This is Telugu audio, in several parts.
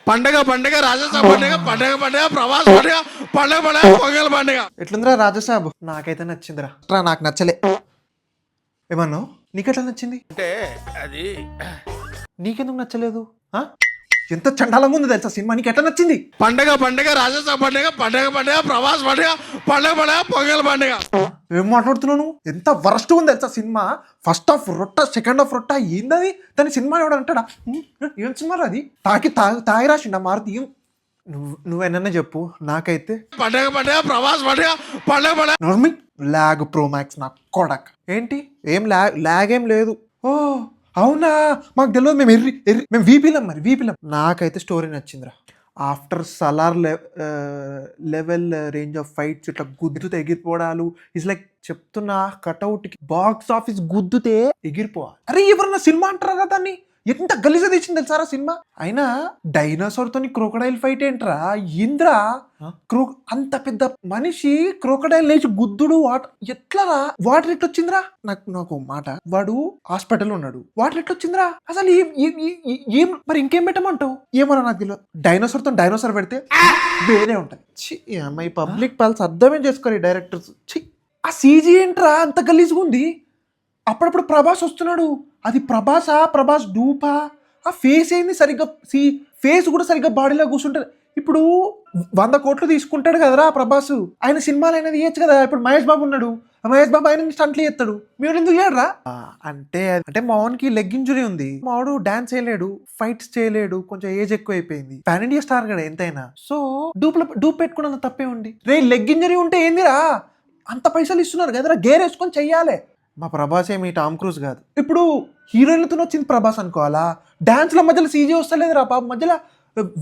పండగ పండగ రాజస్థాన్ పండగ పండగ పండగ ప్రవాస పండగ పండగ పండగ పొంగల్ పండగ. ఎట్లుందిరా రాజసాబ్? నాకైతే నచ్చిందిరా. నాకు నచ్చలే. ఏమన్నావు? నీకెట్లా నచ్చింది? అంటే అది నీకెందుకు నచ్చలేదు? ఆ? ఎంత చండాలంగా ఉంది తెలుసా సినిమా? నీకు ఎట్లా నచ్చింది? పండగ పండగ రాజస్థాన్ పండగ పండగ పండగ ప్రవాస పండగ పండగ పండగ పొంగల్ పండగ. ఏం మాట్లాడుతున్నాను? ఎంత వరస్ట్ ఉంది తెలుసా సినిమా? ఫస్ట్ హాఫ్ రొట్ట, సెకండ్ హాఫ్ రొట్ట. ఏందది? దాని సినిమా ఎవడు అంటాడా? ఏం సినిమా అది? తాగి రాసిండా మారుతి? నువ్వేనన్నా చెప్పు. నాకైతే పండగ పండగ ప్రవాస పండగ పండగ పండగ. నార్మల్ ల్యాగ్ ప్రో మ్యాక్స్ నా కొడక్. ఏంటి? ఏం ల్యాగ్ ఏం లేదు. ఓ అవునా? మాకు తెలియదు. మేము వీపీలం. నాకైతే స్టోరీ నచ్చిందిరా. After Salaar level range of fights, ఇట్లా గుద్దుతే ఎగిరిపోవడాలు. ఇట్స్ లైక్ చెప్తున్నా, కట్అవుట్కి బాక్స్ ఆఫీస్ గుద్దుతే ఎగిరిపోవాలి. అరే ఎవరన్నా సినిమా అంటారా దాన్ని? ఎంత గలీజ తెచ్చింది తెలుసారా సినిమా? అయినా డైనోసార్ తోని క్రోకడైల్ ఫైట్ ఏంట్రా? ఇంద్రా అంత పెద్ద మనిషి క్రోకడైల్ లేచి గుద్దుడు. ఎట్లా వాటర్ ఎట్లొచ్చిందిరా? నాకు మాట, వాడు హాస్పిటల్ ఉన్నాడు, వాటర్ ఎట్లొచ్చిందిరా? అసలు ఏం మరి ఇంకేం పెట్టమంటావు? ఏమన్నా నాకు తెలియదు. డైనోసార్ పెడితే వేరే ఉంటాయి. ఈ పబ్లిక్ పాల్స్ అర్థమే చేసుకోరు డైరెక్టర్స్. ఆ సీజీ ఏంట్రా అంత గలీజ్గా ఉంది? అప్పుడప్పుడు ప్రభాస్ వస్తున్నాడు. అది ప్రభాస్ డూపా? ఆ ఫేస్ ఏంది సరిగ్గా? ఫేస్ కూడా సరిగ్గా బాడీలో కూర్చుంటుంది. ఇప్పుడు 100 కోట్లు తీసుకుంటాడు కదరా ప్రభాస్. ఆయన సినిమాలు అయినది ఇవ్వచ్చు కదా. ఇప్పుడు మహేష్ బాబు ఉన్నాడు, మహేష్ బాబు ఆయన స్టంట్లు చేస్తాడు, మీరు ఎందుకు చేయడరా? అంటే మావన్కి లెగ్ ఇంజురీ ఉంది. మావాడు డాన్స్ చేయలేడు, ఫైట్స్ చేయలేడు, కొంచెం ఏజ్ ఎక్కువ అయిపోయింది. పాన్ ఇండియా స్టార్ కదా ఎంతైనా. సో డూప్ పెట్టుకున్నంత తప్పే ఉంది. రే లెగ్ ఇంజరీ ఉంటే ఏందిరా? అంత పైసలు ఇస్తున్నారు కదరా, గేర్ వేసుకొని చెయ్యాలి. మా ప్రభాస్ ఏమి టామ్ క్రూజ్ కాదు. ఇప్పుడు హీరోయిన్లతో వచ్చింది ప్రభాస్ అనుకోవాలా? డాన్స్ల మధ్యలో సీజీ వస్తలేదురా బాబు, మధ్యలో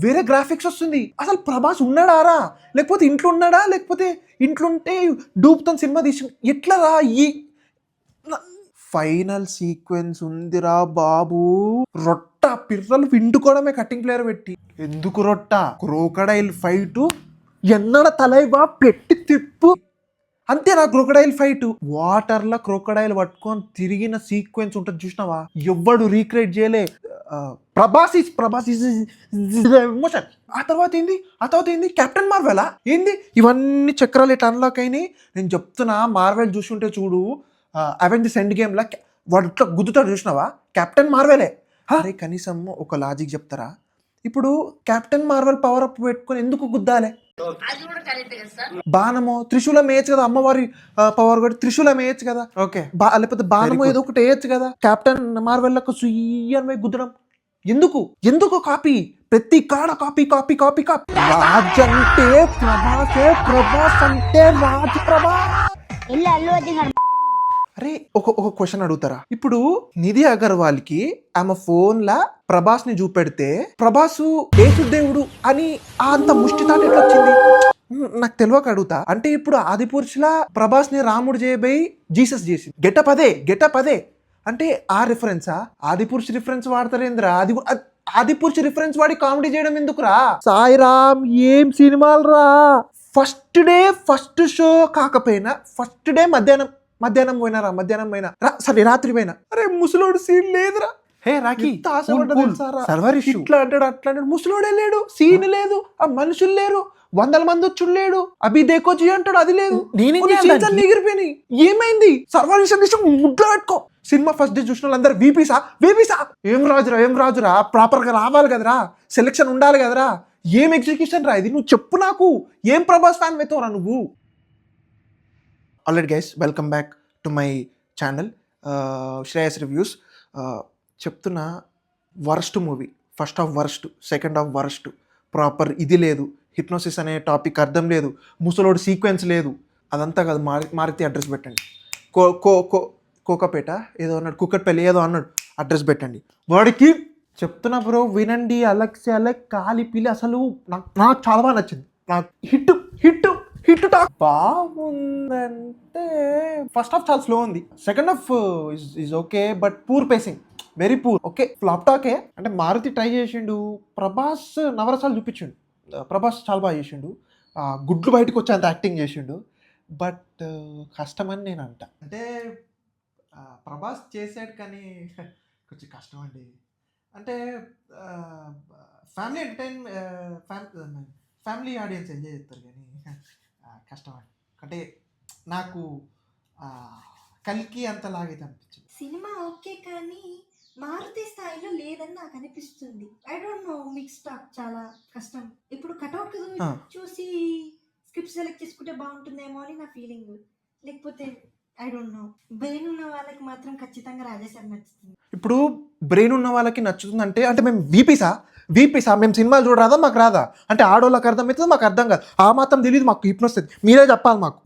వేరే గ్రాఫిక్స్ వస్తుంది. అసలు ప్రభాస్ ఉన్నాడారా? లేకపోతే ఇంట్లో ఉన్నాడా? లేకపోతే ఇంట్లో ఉంటే డూప్తో సినిమా తీసి ఎట్లా రా? ఈ ఫైనల్ సీక్వెన్స్ ఉందిరా బాబు, రొట్ట పిర్రలు విండుకోవడమే కట్టింగ్ ప్లేయర్ పెట్టి. ఎందుకు రొట్ట? క్రోకడైల్ ఫైటు ఎన్నడ తలైవా పెట్టి తిప్పు అంతేనా? క్రోకడైల్ ఫైట్ వాటర్లో క్రోకడైల్ పట్టుకొని తిరిగిన సీక్వెన్స్ ఉంటుంది చూసినావా? ఎవ్వడు రీక్రియేట్ చేయలే. ప్రభాస్ ఎమోషన్. ఆ తర్వాత ఏంది కెప్టెన్ మార్వెలా ఏంది? ఇవన్నీ చక్రాలు ఎట్లా అన్లాక్ అయినాయి? నేను చెప్తున్నా, మార్వెల్ చూసుంటే చూడు, అవెంజర్స్ ఎండ్ గేమ్లా వాడు ఇట్లా గుద్దుతాడు చూసినావా? కెప్టెన్ మార్వెలే. అరే కనీసం ఒక లాజిక్ చెప్తారా? ఇప్పుడు కెప్టెన్ మార్వెల్ పవర్ అప్ పెట్టుకొని ఎందుకు గుద్దాలే? బాణము త్రిశూలం వేయచ్చు కదా, అమ్మవారి పవర్ కూడా త్రిశూలం వేయచ్చు కదా. ఓకే, లేకపోతే బాణము ఏదో ఒకటి వేయచ్చు కదా. కెప్టెన్ మార్వెల్లకు సుయ్యని గుద్దడం ఎందుకు కాపీ? ప్రతి కాడ కాపీ. రాజ్ అంటే ప్రభాస్ అంటే ప్రభాస్. అరే ఒక క్వశ్చన్ అడుగుతారా? ఇప్పుడు నిధి అగర్వాల్ కి ఆమె ఫోన్ లా ప్రభాస్ ని చూపెడితే ప్రభాసు యేసుదేవుడు అని అంత ముష్టితాట ఎట్లా వచ్చింది? నాకు తెలియక అడుగుతా. అంటే ఇప్పుడు ఆదిపురుషులా ప్రభాస్ ని రాముడు చేయబోయి జీసస్ చేసి గెటప్ అదే అంటే ఆ రిఫరెన్సా? ఆదిపురుషు రిఫరెన్స్ వాడతారేంద్రా? ఆదిపురుషు రిఫరెన్స్ వాడి కామెడీ చేయడం ఎందుకురా? సాయిరామ్ ఏం సినిమాలు రా! ఫస్ట్ డే ఫస్ట్ షో కాకపోయినా ఫస్ట్ డే మధ్యాహ్నం పోయినా సరే రాత్రి పోయినా. అరే ముసలోడు సీన్ లేదురా. హే రాకీ ఇట్లా అంటాడు అట్లా అంటాడు. ముసలోడే లేడు, సీన్ లేదు, ఆ మనుషులు లేరు, 100 మంది వచ్చుడు లేడు. అభి దేకోజీ అంటాడు, అది లేదు. ఎగిరిపోయినాయి. ఏమైంది? సర్వరిషన్ ముద్ర పెట్టుకో. సినిమా ఫస్ట్ డే చూసిన వాళ్ళందరూ వీపీసా. ఏం రాజురా ప్రాపర్ గా రావాలి కదరా, సెలెక్షన్ ఉండాలి కదరా. ఏం ఎగ్జిక్యూషన్ రా ఇది? నువ్వు చెప్పు నాకు. ఏం ప్రభాస్ ఫ్యాన్ అవుతావురా నువ్వు? Already guys, welcome back to my channel Shreyas reviews. చెప్తున్నా, worst movie. First half worst, second half worst. Proper ఇది లేదు, హిప్నోసిస్ అనే టాపిక్ అర్థం లేదు, ముసలోడు సీక్వెన్స్ లేదు. అదంతా కాదు, మారుతి అడ్రస్ పెట్టండి. కోకపేట ఏదో అన్నాడు, కుక్కట్పల్లి ఏదో అన్నాడు, అడ్రస్ పెట్టండి వాడికి. చెప్తున్నా బ్రో, వినండి. అలెక్ కాలి పిల్లి అసలు నాకు చాలా బాగా నచ్చింది. నాకు హిట్ టాక్ బాగుందంటే ఫస్ట్ హాఫ్ చాలా స్లో ఉంది. Second half is okay, but poor pacing, very poor. Okay, flop టాకే. అంటే మారుతి ట్రై చేసిండు, ప్రభాస్ నవరసాలు చూపించిండు. ప్రభాస్ చాలా బాగా చేసిండు, గుడ్లు బయటకు వచ్చేంత యాక్టింగ్ చేసిండు. బట్ కష్టమని నేను అంట. అంటే ప్రభాస్ చేసాడు కానీ కొంచెం కష్టం అండి. అంటే family entertain family audience enjoy చేస్తారు కానీ కష్టం అంటే నాకు కల్కి అంత లాగైతే అనిపించింది. సినిమా ఓకే కానీ మారుతి స్థాయిలో లేదని నాకు అనిపిస్తుంది. I don't know, mix talk చాలా కష్టం. ఇప్పుడు కటౌట్ చూసి స్క్రిప్ట్ సెలెక్ట్ చేసుకుంటే బాగుంటుందేమో అని నా ఫీలింగ్. లేకపోతే ఐ డోంట్ నో, బ్రెయిన్ ఉన్న వాళ్ళకి మాత్రం ఖచ్చితంగా రాజేశారు నచ్చుతుంది. ఇప్పుడు బ్రెయిన్ ఉన్న వాళ్ళకి నచ్చుతుంది అంటే మేము వీపీసా మేము సినిమాలు చూడరాదా, మాకు రాదా అంటే ఆడోళ్ళకి అర్థమవుతుంది, మాకు అర్థం కాదు, ఆ మాత్రం తెలియదు, మాకు హిప్నొస్తుంది, మీరే చెప్పాలి మాకు.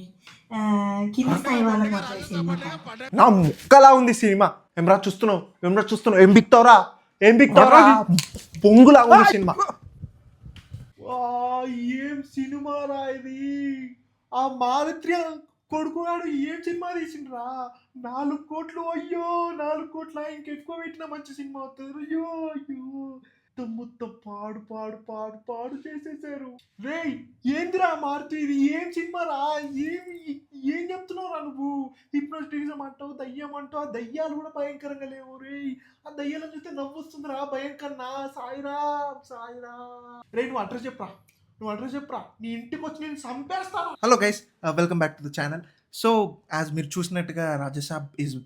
కింద స్థాయి వాళ్ళకి మాత్రం ఈ సినిమా కాదు. నా ముక్కలా ఉంది సినిమా. ఏమరా చూస్తున్నావు ఏం బిక్తావురా పొంగులా ఉంది సినిమా. ఏం సినిమా రా ఇది. ఆ మారుతి కొడుకున్నాడు ఏం సినిమా తీసిండ్రా. 4 కోట్లు, అయ్యో 4 కోట్ల ఇంకెక్కువ పెట్టిన మంచి సినిమా అవుతుంది. అయ్యో మొత్తం పాడు చేసేసారు. రే ఏందిరా మారుతి, ఇది ఏం సినిమా రా, ఏం చెప్తున్నావురా నువ్వు. హిప్నోటిజం అంటావు, దయ్యం అంటావు, ఆ దయ్యాలు కూడా భయంకరంగా లేవు. రే ఆ దయ్యాలను చూస్తే నవ్వు వస్తుందిరా భయంకరన్నా. సాయిరా రే నువ్వు అడ్రస్ చెప్పరా, నీ ఇంటికి వచ్చి నేను చంపేస్తాను. Hello guys, welcome back to the channel. So as మీరు చూసినట్టుగా రాజసాబ్ ఈజ్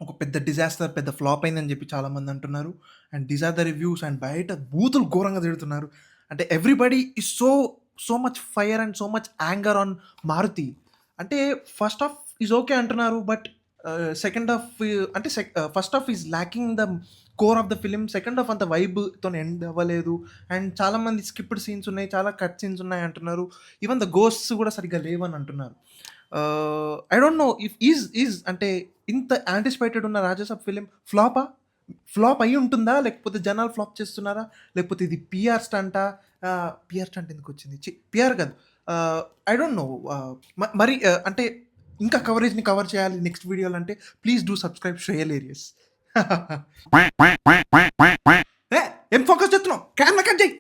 ఒక పెద్ద డిజాస్టర్, పెద్ద ఫ్లాప్ అయిందని చెప్పి చాలామంది అంటున్నారు. And these are the reviews. And బయట బూతులు ఘోరంగా తిడుతున్నారు. అంటే everybody is so much fire and so much anger on Maruthi. అంటే ఫస్ట్ హాఫ్ ఈజ్ ఓకే అంటున్నారు, బట్ సెకండ్ హాఫ్ అంటే first half is lacking the core of the film. Second half అంత వైబ్తో ఎండ్ అవ్వలేదు. అండ్ చాలామంది స్కిప్డ్ సీన్స్ ఉన్నాయి, చాలా కట్ సీన్స్ ఉన్నాయి అంటున్నారు. ఈవెన్ ద గోస్ట్స్ కూడా సరిగ్గా లేవని అంటున్నారు. I don't know if is అంటే ఇంత యాంటిసిపేటెడ్ ఉన్న రాజసాబ్ ఫిలిం ఫ్లాప్ అయి ఉంటుందా, లేకపోతే జనాలు ఫ్లాప్ చేస్తున్నారా, లేకపోతే ఇది పిఆర్ స్టంట్ ఎందుకు వచ్చింది, పిఆర్ కాదు, ఐ డోంట్ నో. మరి అంటే ఇంకా కవరేజ్ని కవర్ చేయాలి నెక్స్ట్ వీడియోలు అంటే ప్లీజ్ డూ సబ్స్క్రైబ్ శ్రేయల్ ఏరియస్. ఏం ఫోకస్ చేస్తున్నావు, కెమెరా కట్ చేయి.